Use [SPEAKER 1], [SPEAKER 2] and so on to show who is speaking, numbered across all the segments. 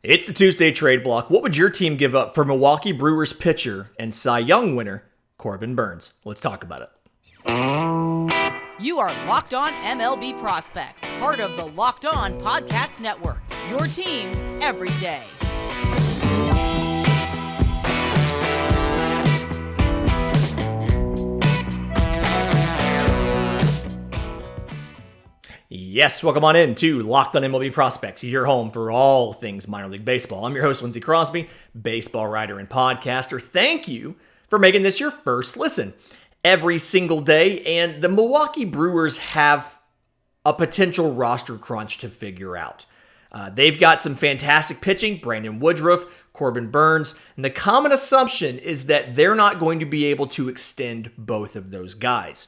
[SPEAKER 1] It's the Tuesday trade block. What would your team give up for Milwaukee Brewers pitcher and Cy Young winner, Corbin Burnes? Let's talk about it.
[SPEAKER 2] You are Locked On MLB Prospects, part of the Locked On Podcast Network, your team every day.
[SPEAKER 1] Yes, welcome on in to Locked On MLB Prospects, your home for all things minor league baseball. I'm your host, Lindsey Crosby, baseball writer and podcaster. Thank you for making this your first listen every single day. And the Milwaukee Brewers have a potential roster crunch to figure out. They've got some fantastic pitching, Brandon Woodruff, Corbin Burnes, and the common assumption is that they're not going to be able to extend both of those guys.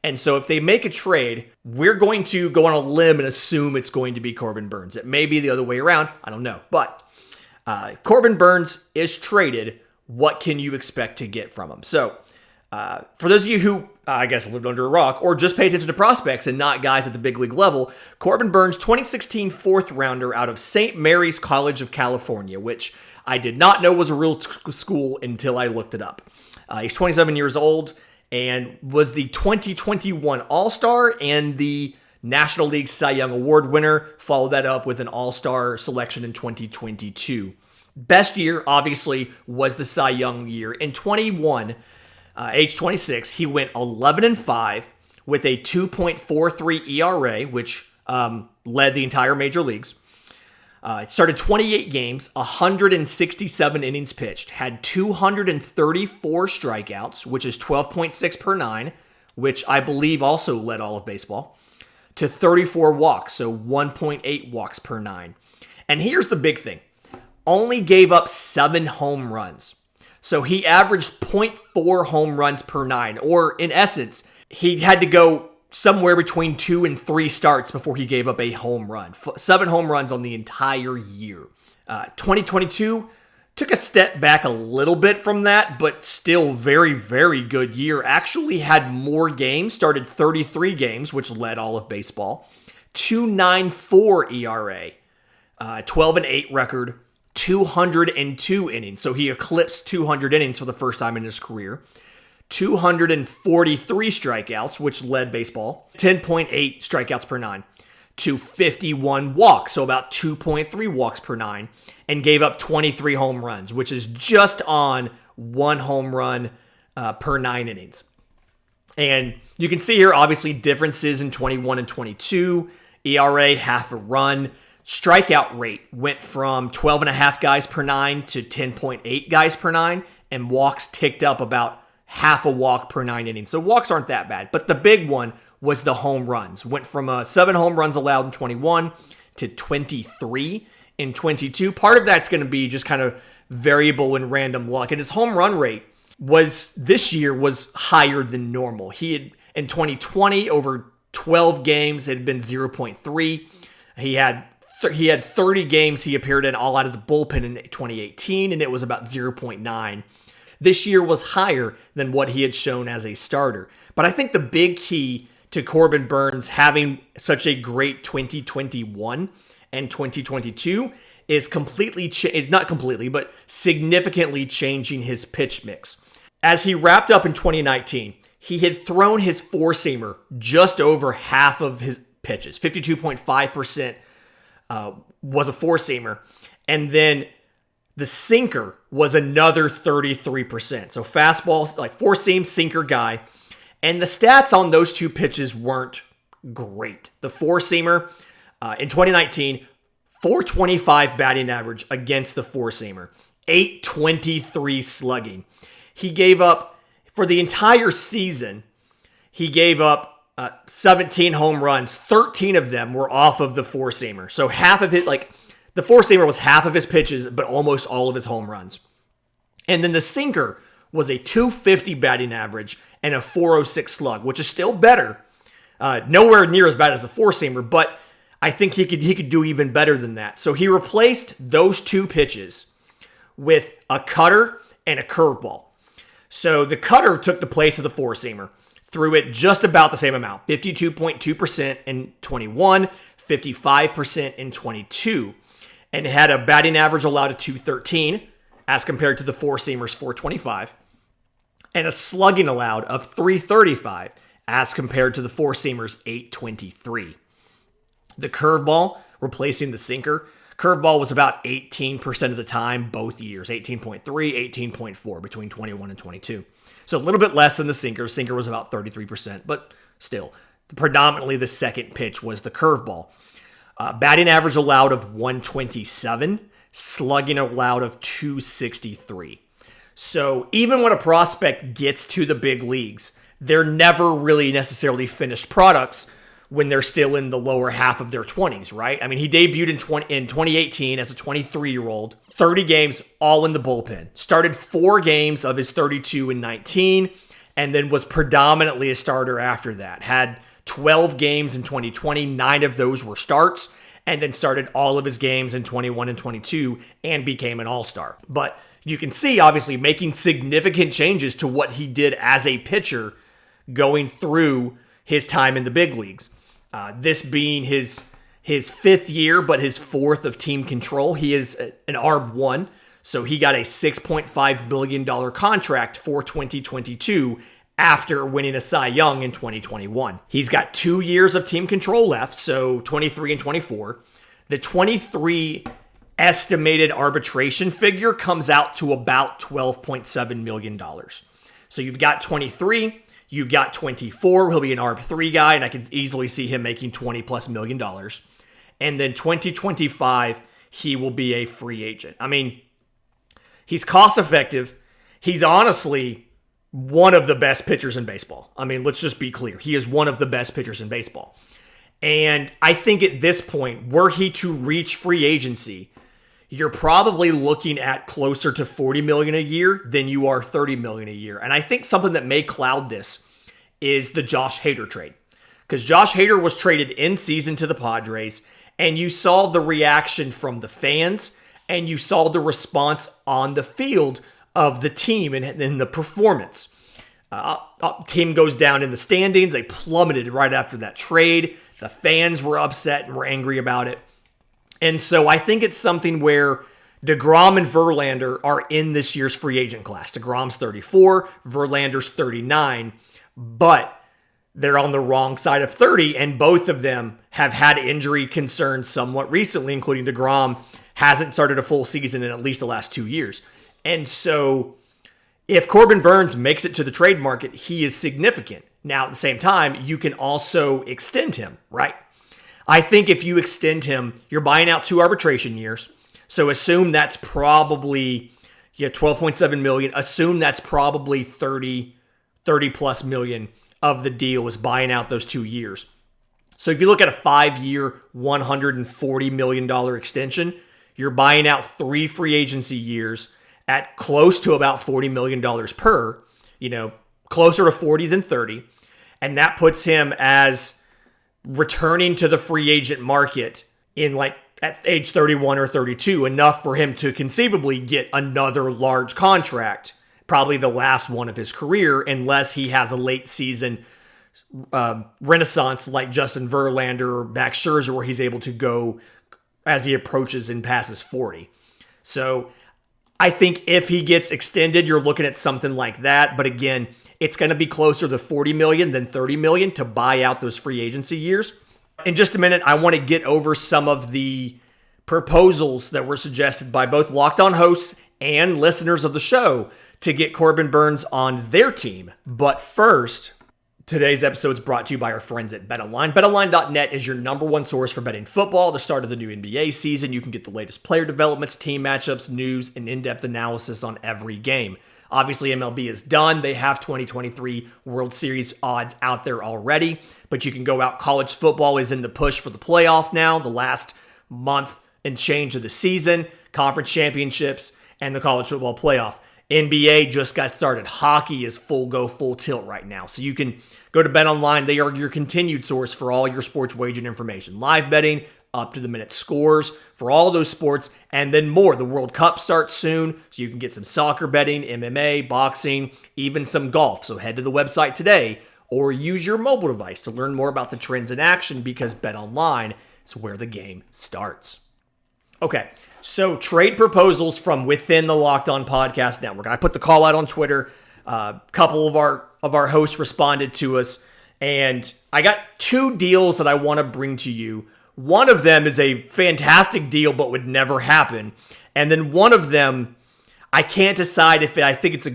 [SPEAKER 1] And so if they make a trade, we're going to go on a limb and assume it's going to be Corbin Burnes. It may be the other way around. I don't know. But Corbin Burnes is traded. What can you expect to get from him? So for those of you who, I guess, lived under a rock or just pay attention to prospects and not guys at the big league level, Corbin Burnes, 2016 fourth rounder out of St. Mary's College of California, which I did not know was a real school until I looked it up. He's 27 years old and was the 2021 All-Star and the National League Cy Young Award winner. Followed that up with an All-Star selection in 2022. Best year, obviously, was the Cy Young year. In 21, age 26, he went 11-5 with a 2.43 ERA, which led the entire major leagues. Started 28 games, 167 innings pitched, had 234 strikeouts, which is 12.6 per nine, which I believe also led all of baseball, to 34 walks, so 1.8 walks per nine. And here's the big thing. Only gave up 7 home runs. So he averaged 0.4 home runs per nine, or in essence, he had to go somewhere between 2 and 3 starts before he gave up a home run. 7 home runs on the entire year. 2022 took a step back a little bit from that, but still very, very good year. Actually had more games, started 33 games, which led all of baseball. 2.94 ERA, 12-8 record, 202 innings. So he eclipsed 200 innings for the first time in his career. 243 strikeouts, which led baseball, 10.8 strikeouts per nine, to 51 walks, so about 2.3 walks per nine, and gave up 23 home runs, which is just on 1 home run per 9 innings. And you can see here, obviously, differences in 21 and 22, ERA, half a run. Strikeout rate went from 12.5 guys per 9 to 10.8 guys per 9, and walks ticked up about half a walk per 9 innings. So walks aren't that bad. But the big one was the home runs. Went from 7 home runs allowed in 21 to 23 in 22. Part of that's going to be just kind of variable and random luck. And his home run rate this year was higher than normal. He had, in 2020, over 12 games, it had been 0.3. He had 30 games he appeared in all out of the bullpen in 2018, and it was about 0.9. This year was higher than what he had shown as a starter. But I think the big key to Corbin Burnes having such a great 2021 and 2022 is significantly changing his pitch mix. As he wrapped up in 2019, he had thrown his four-seamer just over half of his pitches. 52.5% was a four-seamer. And then the sinker was another 33%. So fastball, like four-seam sinker guy. And the stats on those two pitches weren't great. The four-seamer in 2019, 425 batting average against the four-seamer. 823 slugging. He gave up, for the entire season, he gave up 17 home runs. 13 of them were off of the four-seamer. So half of it, the four-seamer was half of his pitches, but almost all of his home runs. And then the sinker was a 250 batting average and a 406 slug, which is still better. Nowhere near as bad as the four-seamer, but I think he could do even better than that. So he replaced those two pitches with a cutter and a curveball. So the cutter took the place of the four-seamer. Threw it just about the same amount, 52.2% in 21, 55% in 22. and had a batting average allowed of 213 as compared to the four-seamers 425, and a slugging allowed of 335 as compared to the four-seamers 823. The curveball, replacing the sinker, curveball was about 18% of the time both years, 18.3, 18.4 between 21 and 22. So a little bit less than the sinker. Sinker was about 33%, but still, predominantly the second pitch was the curveball. Batting average allowed of 127, slugging allowed of 263. So even when a prospect gets to the big leagues, they're never really necessarily finished products when they're still in the lower half of their 20s, right? I mean, he debuted in 2018 as a 23-year-old, 30 games, all in the bullpen. Started 4 games of his 32 in 19, and then was predominantly a starter after that. Had 12 games in 2020, 9 of those were starts, and then started all of his games in 21 and 22 and became an all-star. But you can see, obviously, making significant changes to what he did as a pitcher going through his time in the big leagues. This being his 5th year, but his 4th of team control. He is an ARB1, so he got a $6.5 million contract for 2022 after winning a Cy Young in 2021. He's got 2 years of team control left, so 23 and 24. The 23 estimated arbitration figure comes out to about $12.7 million. So you've got 23, you've got 24, he'll be an ARB3 guy, and I can easily see him making $20+ million. And then 2025, he will be a free agent. I mean, he's cost effective. He's honestly one of the best pitchers in baseball. I mean, let's just be clear. He is one of the best pitchers in baseball. And I think at this point, were he to reach free agency, you're probably looking at closer to $40 million a year than you are $30 million a year. And I think something that may cloud this is the Josh Hader trade. Because Josh Hader was traded in season to the Padres, and you saw the reaction from the fans, and you saw the response on the field of the team and the performance. Team goes down in the standings. They plummeted right after that trade. The fans were upset and were angry about it. And so I think it's something where DeGrom and Verlander are in this year's free agent class. DeGrom's 34, Verlander's 39, but they're on the wrong side of 30, and both of them have had injury concerns somewhat recently, including DeGrom hasn't started a full season in at least the last 2 years. And so if Corbin Burnes makes it to the trade market, he is significant. Now, at the same time, you can also extend him, right? I think if you extend him, you're buying out 2 arbitration years. So assume that's probably 12.7 million. Assume that's probably 30 plus million of the deal is buying out those 2 years. So if you look at a 5-year, $140 million extension, you're buying out 3 free agency years at close to about $40 million per, closer to 40 than 30. And that puts him as returning to the free agent market in at age 31 or 32, enough for him to conceivably get another large contract, probably the last one of his career, unless he has a late season renaissance like Justin Verlander or Max Scherzer, where he's able to go as he approaches and passes 40. So I think if he gets extended, you're looking at something like that. But again, it's going to be closer to 40 million than 30 million to buy out those free agency years. In just a minute, I want to get over some of the proposals that were suggested by both Locked On hosts and listeners of the show to get Corbin Burnes on their team. But first, today's episode is brought to you by our friends at BetOnline. BetOnline.net is your number one source for betting football. At the start of the new NBA season, you can get the latest player developments, team matchups, news, and in-depth analysis on every game. Obviously, MLB is done. They have 2023 World Series odds out there already, but you can go out. College football is in the push for the playoff now, the last month and change of the season, conference championships, and the college football playoff. NBA just got started. Hockey is full tilt right now. So you can go to BetOnline. They are your continued source for all your sports wagering information. Live betting, up-to-the-minute scores for all those sports, and then more. The World Cup starts soon, so you can get some soccer betting, MMA, boxing, even some golf. So head to the website today or use your mobile device to learn more about the trends in action, because BetOnline is where the game starts. Okay, so trade proposals from within the Locked On Podcast Network. I put the call out on Twitter. A couple of our hosts responded to us, and I got 2 deals that I want to bring to you. One of them is a fantastic deal, but would never happen, and then one of them, I can't decide if I think it's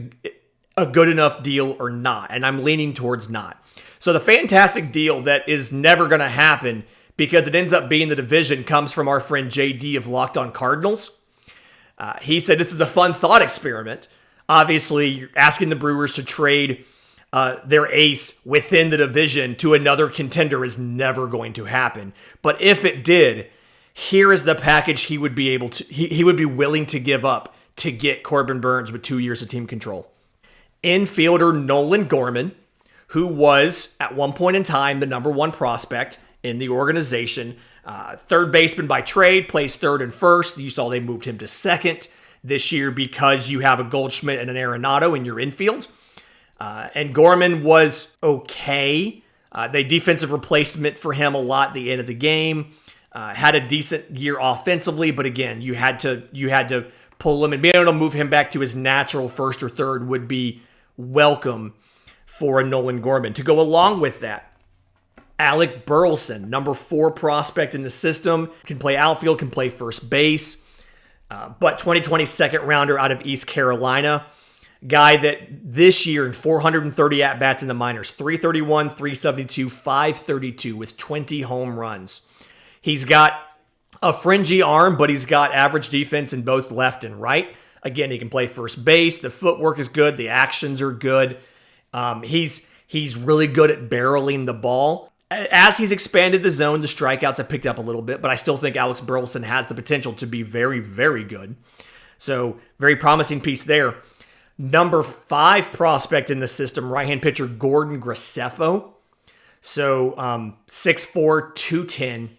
[SPEAKER 1] a good enough deal or not, and I'm leaning towards not. So the fantastic deal that is never going to happen because it ends up being the division comes from our friend JD of Locked On Cardinals. He said this is a fun thought experiment. Obviously, you're asking the Brewers to trade their ace within the division to another contender is never going to happen. But if it did, here is the package he would be willing to give up to get Corbin Burnes with 2 years of team control. Infielder Nolan Gorman, who was at one point in time the number 1 prospect in the organization. Third baseman by trade, plays third and first. You saw they moved him to second this year because you have a Goldschmidt and an Arenado in your infield. And Gorman was okay. They defensive replacement for him a lot at the end of the game. Had a decent year offensively, but again, you had to pull him, and being able to move him back to his natural first or third would be welcome for a Nolan Gorman. To go along with that, Alec Burleson, number 4 prospect in the system, can play outfield, can play first base, but 2020 second rounder out of East Carolina. Guy that this year in 430 at-bats in the minors, 331, 372, 532 with 20 home runs. He's got a fringy arm, but he's got average defense in both left and right. Again, he can play first base. The footwork is good. The actions are good. He's really good at barreling the ball. As he's expanded the zone, the strikeouts have picked up a little bit, but I still think Alex Burleson has the potential to be very, very good. So, very promising piece there. Number 5 prospect in the system, right-hand pitcher Gordon Graceffo. So, 6'4", 210.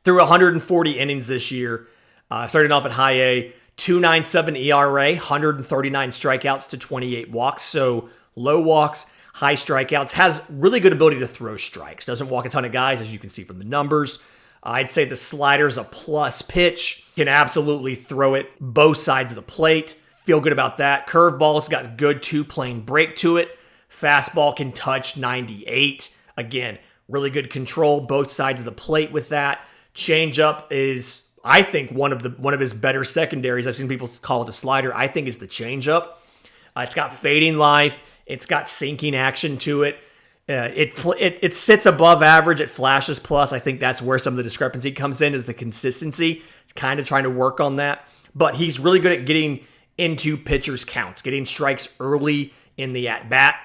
[SPEAKER 1] Threw 140 innings this year. Starting off at high A. 2.97 ERA, 139 strikeouts to 28 walks. So, low walks, high strikeouts. Has really good ability to throw strikes. Doesn't walk a ton of guys, as you can see from the numbers. I'd say the slider's a plus pitch. Can absolutely throw it both sides of the plate. Feel good about that. Curveball's got good 2-plane break to it. Fastball can touch 98. Again, really good control both sides of the plate with that. Changeup is, I think, one of his better secondaries. I've seen people call it a slider. I think it's the changeup. It's got fading life. It's got sinking action to it. It sits above average. It flashes plus. I think that's where some of the discrepancy comes in, is the consistency. Kind of trying to work on that. But he's really good at getting into pitchers' counts, getting strikes early in the at-bat,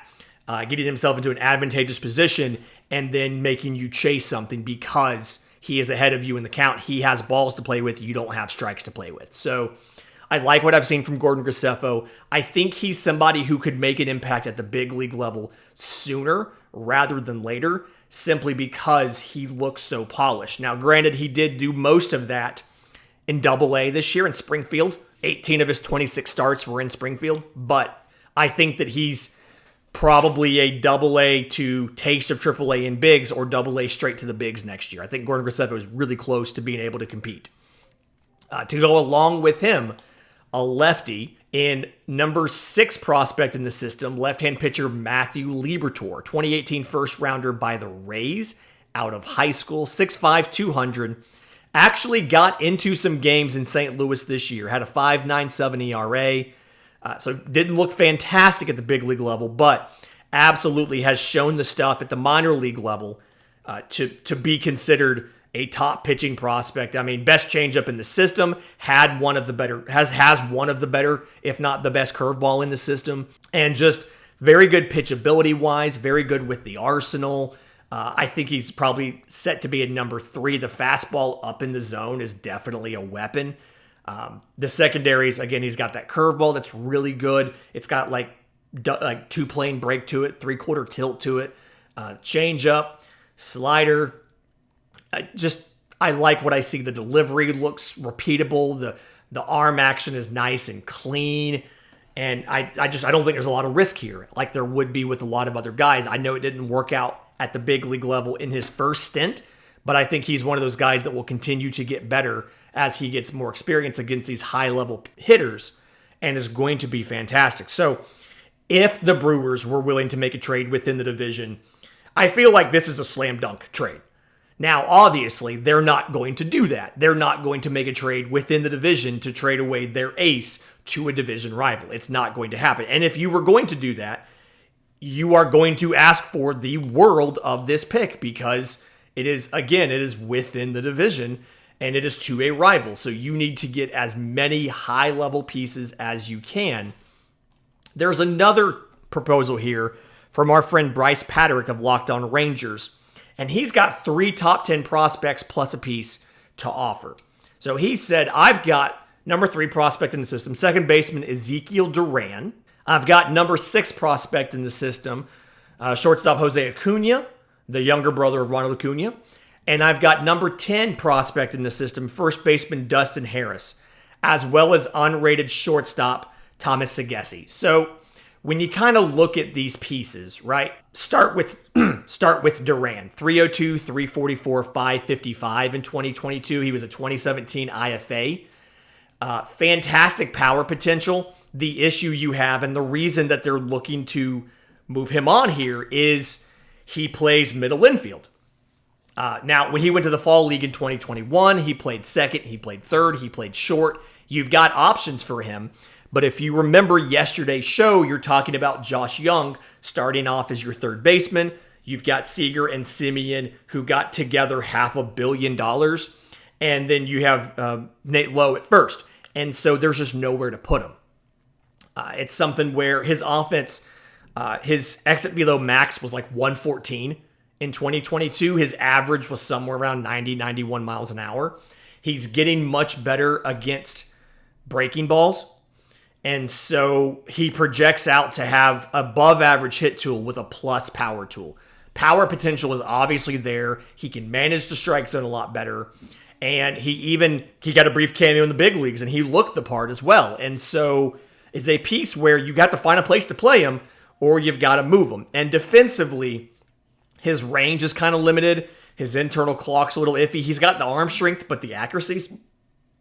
[SPEAKER 1] getting himself into an advantageous position, and then making you chase something because he is ahead of you in the count. He has balls to play with. You don't have strikes to play with. So I like what I've seen from Gordon Graceffo. I think he's somebody who could make an impact at the big league level sooner rather than later, simply because he looks so polished. Now, granted, he did do most of that in Double-A this year in Springfield. 18 of his 26 starts were in Springfield, but I think that he's probably a Double-A to taste of Triple-A in bigs, or Double-A straight to the bigs next year. I think Gordon Graceffo is really close to being able to compete. To go along with him, a lefty in number 6 prospect in the system, left-hand pitcher Matthew Liberatore, 2018 first rounder by the Rays out of high school, 6'5", 200. Actually got into some games in St. Louis this year. Had a 5.97 ERA. So didn't look fantastic at the big league level, but absolutely has shown the stuff at the minor league level to be considered a top pitching prospect. I mean, best changeup in the system, has one of the better, if not the best curveball in the system, and just very good pitchability wise, very good with the arsenal. I think he's probably set to be a number 3. The fastball up in the zone is definitely a weapon. The secondaries, again, he's got that curveball that's really good. It's got like 2-plane break to it, 3/4 tilt to it, changeup, slider. I like what I see. The delivery looks repeatable. The arm action is nice and clean. And I don't think there's a lot of risk here, like there would be with a lot of other guys. I know it didn't work out at the big league level in his first stint, but I think he's one of those guys that will continue to get better as he gets more experience against these high-level hitters and is going to be fantastic. So if the Brewers were willing to make a trade within the division, I feel like this is a slam dunk trade. Now, obviously, they're not going to do that. They're not going to make a trade within the division to trade away their ace to a division rival. It's not going to happen. And if you were going to do that, you are going to ask for the world of this pick because it is within the division and it is to a rival. So you need to get as many high-level pieces as you can. There's another proposal here from our friend Brice Patrick of Locked On Rangers. And he's got 3 top 10 prospects plus a piece to offer. So he said, I've got number 3 prospect in the system, second baseman Ezekiel Duran. I've got number 6 prospect in the system, shortstop Jose Acuna, the younger brother of Ronald Acuna. And I've got number 10 prospect in the system, first baseman Dustin Harris, as well as unrated shortstop Thomas Segesi. So when you kind of look at these pieces, right? Start with Duran, 302, 344, 555 in 2022. He was a 2017 IFA. Fantastic power potential. The issue you have and the reason that they're looking to move him on here is he plays middle infield. Now, when he went to the Fall League in 2021, he played second, he played third, he played short. You've got options for him. But if you remember yesterday's show, you're talking about Josh Young starting off as your third baseman. You've got Seager and Simeon who got together $500 million. And then you have Nate Lowe at first. And so there's just nowhere to put him. It's something where his offense, his exit velo max was like 114 in 2022. His average was somewhere around 90, 91 miles an hour. He's getting much better against breaking balls. And so he projects out to have above average hit tool with a plus power tool. Power potential is obviously there. He can manage the strike zone a lot better. And he got a brief cameo in the big leagues and he looked the part as well. And so it's a piece where you got to find a place to play him or you've got to move him. And defensively, his range is kind of limited. His internal clock's a little iffy. He's got the arm strength, but the accuracy's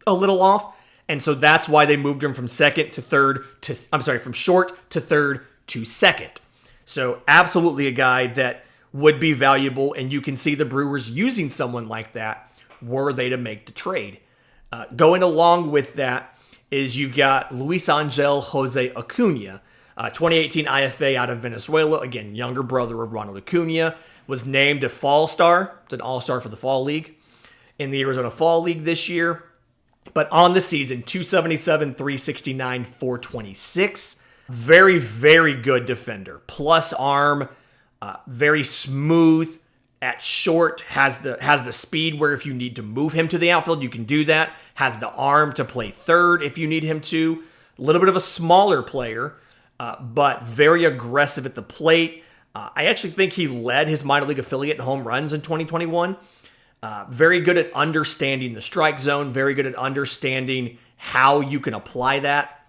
[SPEAKER 1] a little off. And so that's why they moved him from short to third to second. So absolutely a guy that would be valuable, and you can see the Brewers using someone like that were they to make the trade. Going along with that is you've got Luis Angel Jose Acuna, 2018 IFA out of Venezuela, again, younger brother of Ronald Acuna, was named a Fall Star. It's an All-Star for the Fall League in the Arizona Fall League this year. But on the season, 277, 369, 426. Very, very good defender. Plus arm, very smooth at short, has the speed where if you need to move him to the outfield, you can do that. Has the arm to play third if you need him to. A little bit of a smaller player, but very aggressive at the plate. I actually think he led his minor league affiliate in home runs in 2021. Very good at understanding the strike zone, very good at understanding how you can apply that.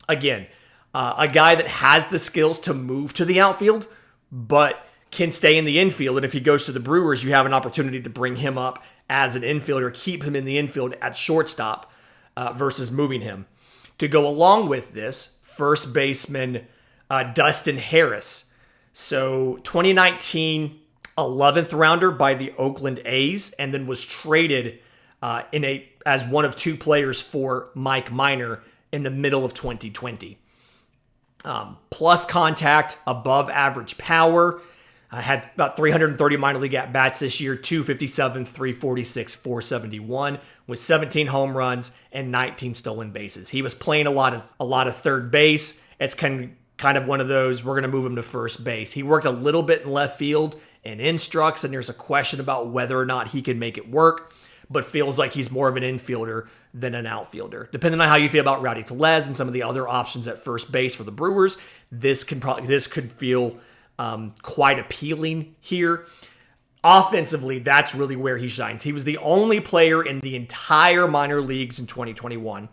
[SPEAKER 1] Again, a guy that has the skills to move to the outfield, but can stay in the infield. And if he goes to the Brewers, you have an opportunity to bring him up as an infielder, keep him in the infield at shortstop versus moving him. To go along with this, first baseman Dustin Harris. So 2019 11th rounder by the Oakland A's, and then was traded as one of 2 players for Mike Minor in the middle of 2020. Plus contact, above average power. Had about 330 minor league at-bats this year, 257, 346, 471, with 17 home runs and 19 stolen bases. He was playing a lot of third base. It's kind of one of those, we're going to move him to first base. He worked a little bit in left field and instructs, and there's a question about whether or not he can make it work, but feels like he's more of an infielder than an outfielder. Depending on how you feel about Rowdy Tellez and some of the other options at first base for the Brewers, this could feel quite appealing here. Offensively, that's really where he shines. He was the only player in the entire minor leagues in 2021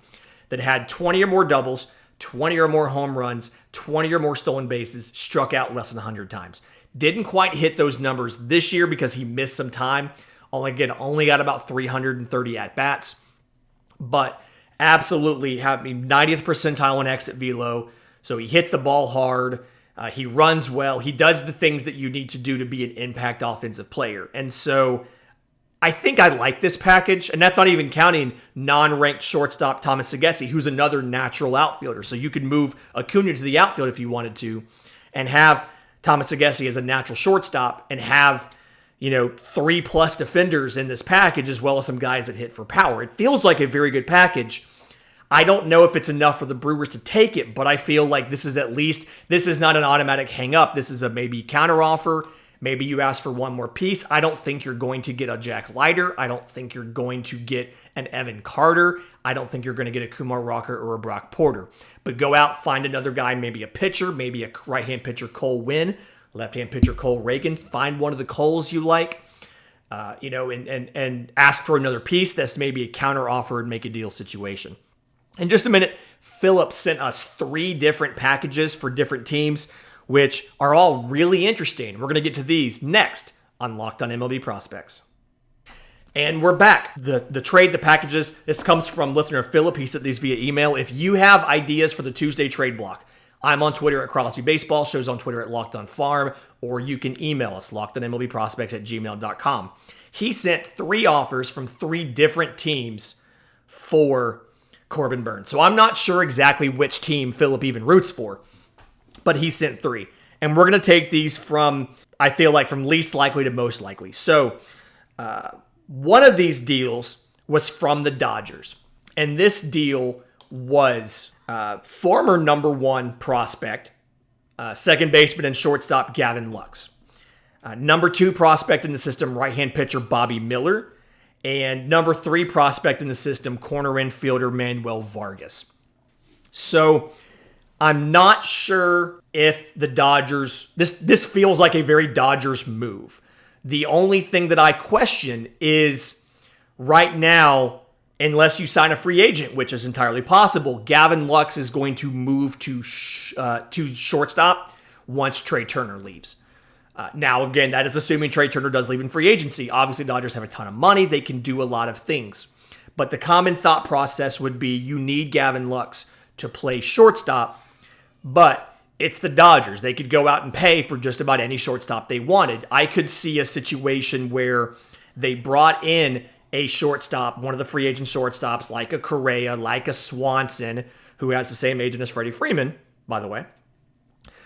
[SPEAKER 1] that had 20 or more doubles, 20 or more home runs, 20 or more stolen bases, struck out less than 100 times. Didn't quite hit those numbers this year because he missed some time. Only got about 330 at-bats. but absolutely having 90th percentile in exit velo. So he hits the ball hard. He runs well. He does the things that you need to do to be an impact offensive player. And so I think I like this package, and that's not even counting non-ranked shortstop Thomas Segesi, who's another natural outfielder. So you could move Acuna to the outfield if you wanted to and have Thomas Segesi as a natural shortstop and have, 3+ defenders in this package as well as some guys that hit for power. It feels like a very good package. I don't know if it's enough for the Brewers to take it, but I feel like this is not an automatic hang up. This is a maybe counter offer. Maybe you ask for one more piece. I don't think you're going to get a Jack Leiter. I don't think you're going to get an Evan Carter. I don't think you're going to get a Kumar Rocker or a Brock Porter. But go out, find another guy, maybe a pitcher, maybe a right-hand pitcher, Cole Winn, left-hand pitcher, Cole Reagan. Find one of the Coles you like, and ask for another piece. That's maybe a counter offer and make a deal situation. In just a minute, Philip sent us 3 different packages for different teams, which are all really interesting. We're going to get to these next on Locked on MLB Prospects. And we're back. The trade, the packages, this comes from listener Philip. He sent these via email. If you have ideas for the Tuesday trade block, I'm on Twitter at Crosby Baseball, show's on Twitter at Locked on Farm, or you can email us, lockedonmlbprospects@gmail.com. He sent 3 offers from 3 different teams for Corbin Burnes. So I'm not sure exactly which team Philip even roots for, but he sent 3. And we're going to take these from, I feel like, from least likely to most likely. So one of these deals was from the Dodgers. And this deal was former number 1 prospect, second baseman and shortstop Gavin Lux. Number 2 prospect in the system, right-hand pitcher Bobby Miller. And number 3 prospect in the system, corner infielder Manuel Vargas. So I'm not sure if the Dodgers, this feels like a very Dodgers move. The only thing that I question is right now, unless you sign a free agent, which is entirely possible, Gavin Lux is going to move to shortstop once Trey Turner leaves. Now, again, that is assuming Trey Turner does leave in free agency. Obviously, Dodgers have a ton of money. They can do a lot of things. But the common thought process would be you need Gavin Lux to play shortstop, but it's the Dodgers. They could go out and pay for just about any shortstop they wanted. I could see a situation where they brought in a shortstop, one of the free agent shortstops, like a Correa, like a Swanson, who has the same agent as Freddie Freeman, by the way.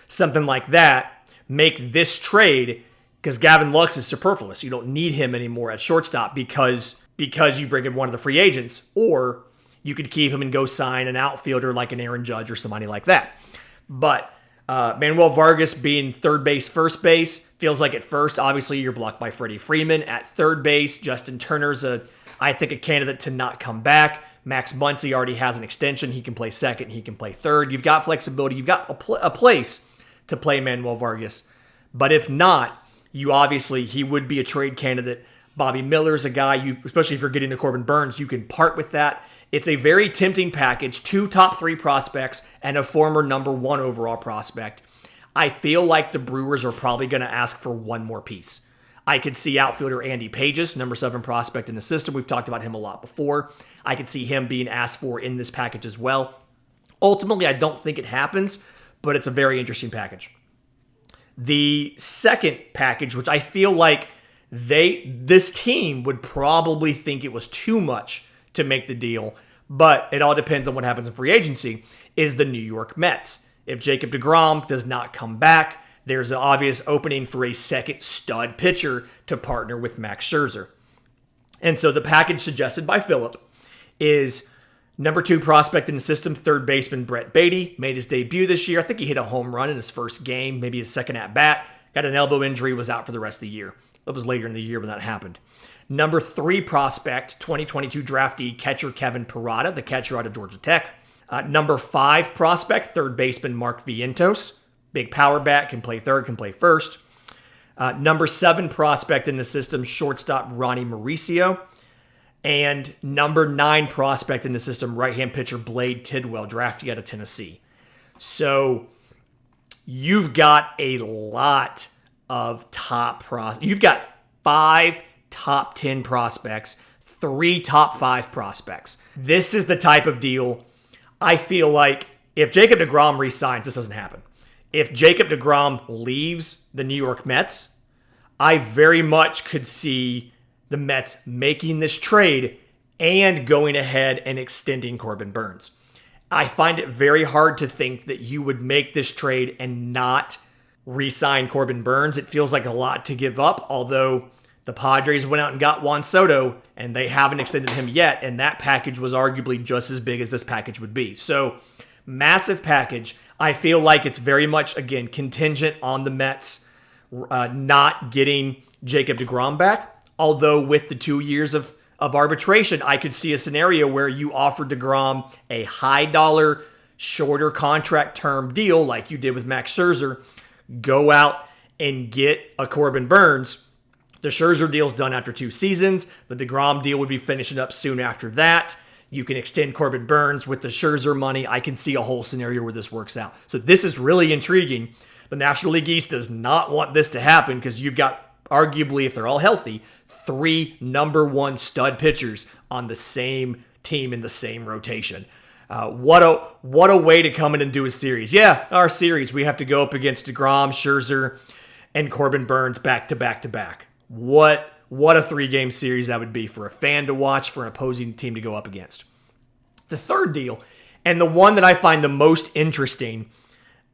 [SPEAKER 1] Something like that. Make this trade, because Gavin Lux is superfluous. You don't need him anymore at shortstop because you bring in one of the free agents, or you could keep him and go sign an outfielder like an Aaron Judge or somebody like that. But Manuel Vargas being third base, first base, feels like at first, obviously, you're blocked by Freddie Freeman. At third base, Justin Turner's I think a candidate to not come back. Max Muncy already has an extension. He can play second. He can play third. You've got flexibility. You've got a place to play Manuel Vargas. But if not, he would be a trade candidate. Bobby Miller's a guy, especially if you're getting to Corbin Burnes, you can part with that. It's a very tempting package, 2 top 3 prospects and a former number 1 overall prospect. I feel like the Brewers are probably going to ask for one more piece. I could see outfielder Andy Pages, number 7 prospect in the system. We've talked about him a lot before. I could see him being asked for in this package as well. Ultimately, I don't think it happens, but it's a very interesting package. The second package, which I feel like this team would probably think it was too much to make the deal, but it all depends on what happens in free agency, is the New York Mets. If Jacob deGrom does not come back, there's an obvious opening for a second stud pitcher to partner with Max Scherzer. And so the package suggested by Philip is number 2 prospect in the system, third baseman Brett Beatty, made his debut this year. I think he hit a home run in his first game, maybe his second at-bat. Got an elbow injury, was out for the rest of the year. That was later in the year when that happened. Number 3 prospect, 2022 draftee catcher Kevin Parada, the catcher out of Georgia Tech. Number 5 prospect, third baseman Mark Vientos. Big power bat, can play third, can play first. Number 7 prospect in the system, shortstop Ronnie Mauricio. And number 9 prospect in the system, right-hand pitcher Blade Tidwell, draftee out of Tennessee. So you've got a lot of top prospects. You've got 5 top 10 prospects, 3 top 5 prospects. This is the type of deal I feel like if Jacob deGrom resigns, this doesn't happen. If Jacob deGrom leaves the New York Mets, I very much could see the Mets making this trade and going ahead and extending Corbin Burnes. I find it very hard to think that you would make this trade and not re-sign Corbin Burnes. It feels like a lot to give up, although the Padres went out and got Juan Soto, and they haven't extended him yet, and that package was arguably just as big as this package would be. So, massive package. I feel like it's very much, again, contingent on the Mets not getting Jacob deGrom back, although with the 2 years of arbitration, I could see a scenario where you offer deGrom a high dollar, shorter contract term deal like you did with Max Scherzer, go out and get a Corbin Burnes. The Scherzer deal's done after 2 seasons. The deGrom deal would be finishing up soon after that. You can extend Corbin Burnes with the Scherzer money. I can see a whole scenario where this works out. So this is really intriguing. The National League East does not want this to happen because you've got, arguably, if they're all healthy, 3 number 1 stud pitchers on the same team in the same rotation. What a way to come in and do a series. Yeah, our series, we have to go up against deGrom, Scherzer, and Corbin Burnes back to back to back. What a 3-game series that would be for a fan to watch, for an opposing team to go up against. The third deal, and the one that I find the most interesting,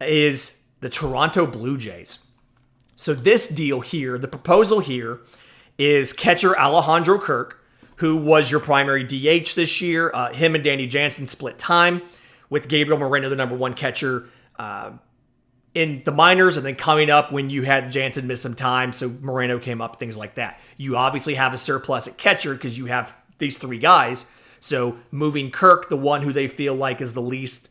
[SPEAKER 1] is the Toronto Blue Jays. So this deal here, the proposal here, is catcher Alejandro Kirk, who was your primary DH this year. Him and Danny Jansen split time with Gabriel Moreno, the number 1 catcher, in the minors, and then coming up when you had Jansen miss some time, so Moreno came up, things like that. You obviously have a surplus at catcher because you have these 3 guys. So moving Kirk, the one who they feel like is the least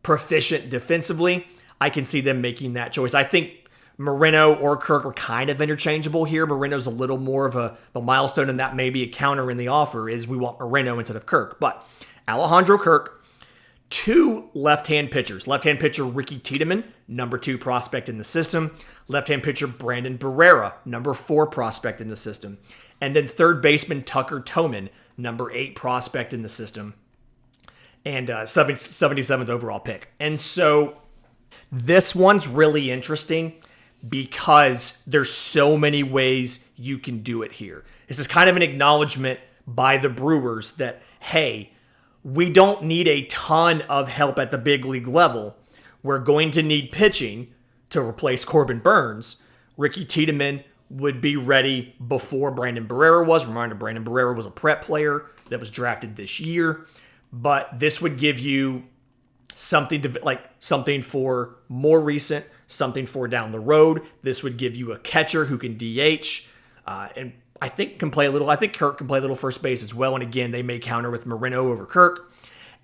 [SPEAKER 1] proficient defensively, I can see them making that choice. I think Moreno or Kirk are kind of interchangeable here. Moreno's a little more of a milestone, and that may be a counter in the offer, is we want Moreno instead of Kirk. But Alejandro Kirk, 2 left-hand pitchers. Left-hand pitcher Ricky Tiedemann, number 2 prospect in the system. Left-hand pitcher Brandon Barrera, number 4 prospect in the system. And then third baseman Tucker Toman, number 8 prospect in the system. And 77th overall pick. And so this one's really interesting because there's so many ways you can do it here. This is kind of an acknowledgement by the Brewers that, hey, we don't need a ton of help at the big league level. We're going to need pitching to replace Corbin Burnes. Ricky Tiedemann would be ready before Brandon Barrera was. Reminder, Brandon Barrera was a prep player that was drafted this year. But this would give you something for more recent, something for down the road. This would give you a catcher who can DH, and I think can play a little. I think Kirk can play a little first base as well. And again, they may counter with Moreno over Kirk.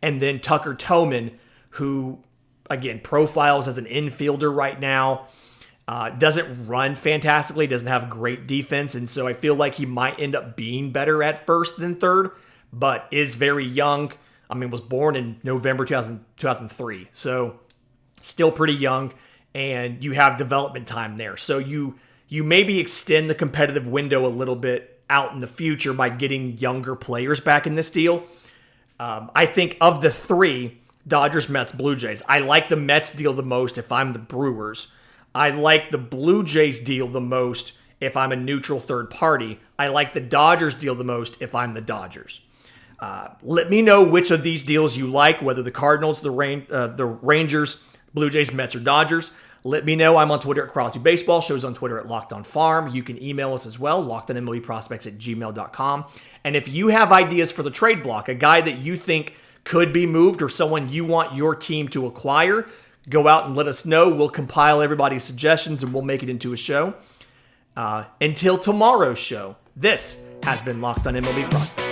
[SPEAKER 1] And then Tucker Toman, who, again, profiles as an infielder right now, doesn't run fantastically, doesn't have great defense. And so I feel like he might end up being better at first than third, but is very young. I mean, was born in November 2003. So still pretty young, and you have development time there. So you maybe extend the competitive window a little bit out in the future by getting younger players back in this deal. I think of the 3, Dodgers, Mets, Blue Jays, I like the Mets deal the most if I'm the Brewers. I like the Blue Jays deal the most if I'm a neutral third party. I like the Dodgers deal the most if I'm the Dodgers. Let me know which of these deals you like, whether the Cardinals, the Rangers, Blue Jays, Mets, or Dodgers. Let me know. I'm on Twitter at Crosby Baseball. Shows on Twitter at Locked On Farm. You can email us as well, lockedonmlbprospects@gmail.com. And if you have ideas for the trade block, a guy that you think could be moved or someone you want your team to acquire, go out and let us know. We'll compile everybody's suggestions and we'll make it into a show. Until tomorrow's show, this has been Locked On MLB Prospects.